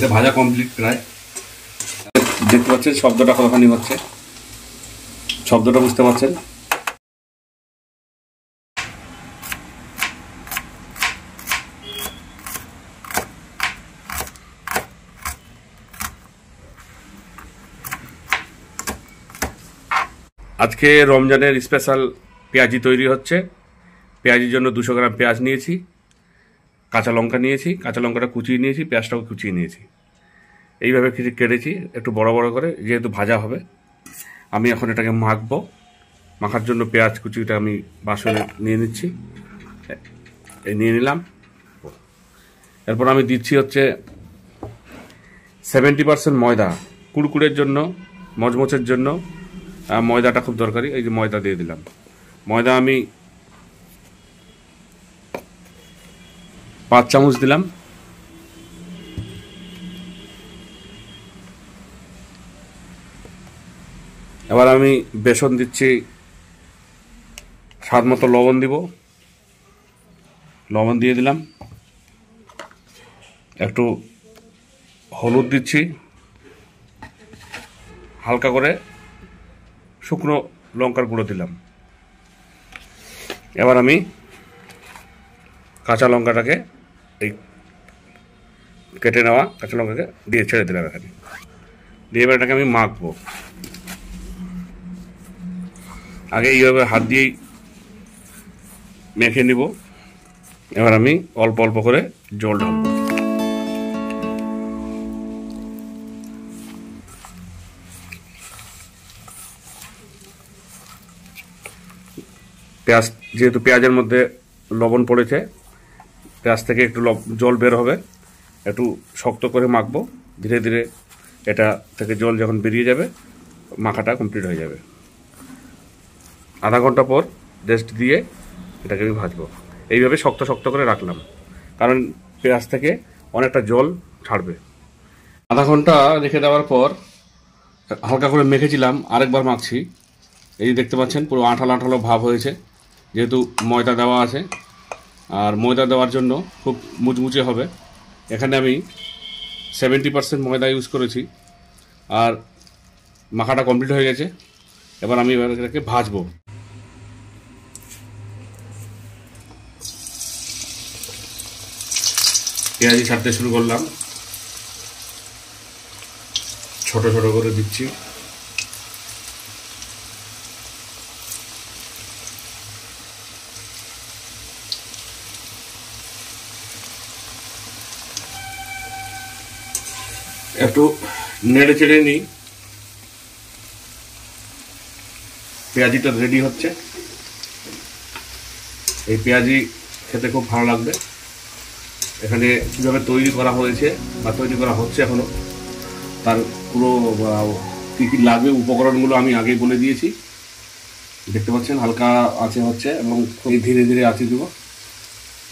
এটা ভাজা কমপ্লিট প্রায়। দেখতে পাচ্ছেন শব্দটা কতখানি হচ্ছে, শব্দটা বুঝতে পারছেন। আজকে রমজানের স্পেশাল পেঁয়াজি তৈরি হচ্ছে। পেঁয়াজির জন্য 200 গ্রাম পেঁয়াজ নিয়েছি, কাঁচা লঙ্কা নিয়েছি, কাঁচা লঙ্কাটা কুচিয়ে নিয়েছি, পেঁয়াজটাও কুচিয়ে নিয়েছি। এইভাবে কেটেছি একটু বড় বড় করে, যেহেতু ভাজা হবে। আমি এখন এটাকে মাখবো। মাখার জন্য পেঁয়াজ কুচিটা আমি বাসনে নিয়ে নিচ্ছি, এই নিয়ে নিলাম। এরপর আমি দিচ্ছি হচ্ছে 70% ময়দা, কুড়কুড়ের জন্য, মচমচের জন্য ময়দাটা খুব দরকারি। এই যে ময়দা দিয়ে দিলাম। ময়দা আমি 5 চামচ দিলাম। এবার আমি বেসন দিচ্ছি, স্বাদ মতো লবণ দিব, লবণ দিয়ে দিলাম। একটু হলুদ দিচ্ছি, হালকা করে শুকনো লঙ্কার গুঁড়ো দিলাম। এবার আমি কাঁচা লঙ্কাটাকে, এই কেটে নেওয়া কাঁচা লঙ্কাকে দিয়ে ছেড়ে দিলাম এখানে, দিয়ে এবার এটাকে আমি মাখবো। আগে এইভাবে হাত দিয়েই মেখে নিব। এবার আমি অল্প অল্প করে জল ঢালবো। পেঁয়াজ, যেহেতু পেঁয়াজের মধ্যে লবণ পড়েছে, পেঁয়াজ থেকে একটু জল বের হবে। একটু শক্ত করে মাখবো, ধীরে ধীরে এটা থেকে জল যখন বেরিয়ে যাবে মাখাটা কমপ্লিট হয়ে যাবে। আধা ঘন্টা পর রেস্ট দিয়ে এটাকে আমি ভাজবো। এইভাবে শক্ত শক্ত করে রাখলাম, কারণ পেঁয়াজ থেকে অনেকটা জল ছাড়বে। আধা ঘন্টা রেখে দেওয়ার পর হালকা করে মেখেছিলাম, আরেকবার মাখছি। এই যে দেখতে পাচ্ছেন পুরো আঠালো আঠালো ভাব হয়েছে, যেহেতু ময়দা দেওয়া আছে। আর ময়দা দেওয়ার জন্য খুব মুচমুচে হবে। এখানে আমি 70% ময়দা ইউজ করেছি। আর মাখাটা কমপ্লিট হয়ে গেছে। এবার আমি এটাকে ভাজবো। পেঁয়াজি ছাড়তে শুরু করলাম, ছোট ছোট করে দিচ্ছি। একটু নেড়ে চেড়ে নিই। পেঁয়াজিটা রেডি হচ্ছে। এই পেঁয়াজি খেতে খুব ভালো লাগবে। এখানে কীভাবে তৈরি করা হয়েছে বা তৈরি করা হচ্ছে এখনো, তার পুরো কী কী লাগবে উপকরণগুলো আমি আগেই বলে দিয়েছি। দেখতে পাচ্ছেন হালকা আঁচে হচ্ছে এবং খুবই ধীরে ধীরে আঁচে দেবো।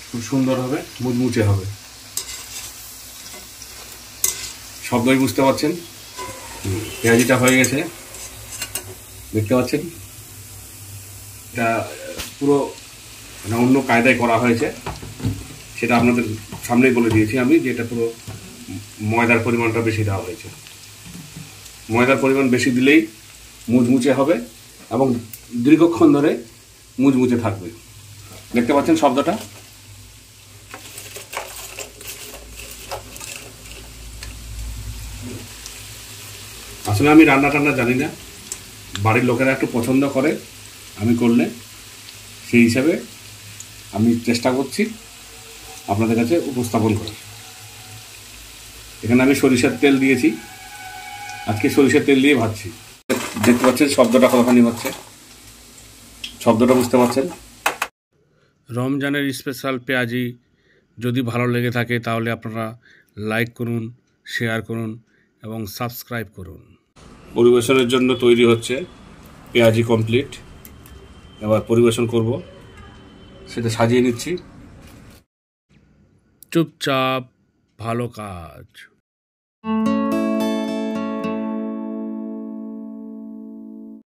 খুব সুন্দর হবে, মুচমুচে হবে। শব্দই বুঝতে পারছেন। পেঁয়াজিটা হয়ে গেছে, দেখতে পাচ্ছেন। এটা পুরো মানে অন্য কায়দায় করা হয়েছে, সেটা আপনাদের সামনেই বলে দিয়েছি আমি, যে এটা পুরো ময়দার পরিমাণটা বেশি দেওয়া হয়েছে। ময়দার পরিমাণ বেশি দিলেই মুচমুচে হবে এবং দীর্ঘক্ষণ ধরে মুচমুচে থাকবে। দেখতে পাচ্ছেন শব্দটা। আসলে আমি রান্না টান্না জানি না, বাড়ির লোকেরা একটু পছন্দ করে আমি করলে, সেই হিসাবে আমি চেষ্টা করছি আপনাদের কাছে উপস্থাপন করার। এখানে আমি সরিষার তেল দিয়েছি, আজকে সরিষার তেল দিয়ে ভাজছি। দেখতে পাচ্ছেন শব্দটা কতখানি হচ্ছে, শব্দটা বুঝতে পারছেন। রমজানের স্পেশাল পেঁয়াজি যদি ভালো লেগে থাকে তাহলে আপনারা লাইক করুন, শেয়ার করুন এবং সাবস্ক্রাইব করুন। পরিবেশনের জন্য তৈরি হচ্ছে, পেঁয়াজি কমপ্লিট। এবার পরিবেশন করব, সেটা সাজিয়ে নিচ্ছি। চুপচাপ ভালো কাজ।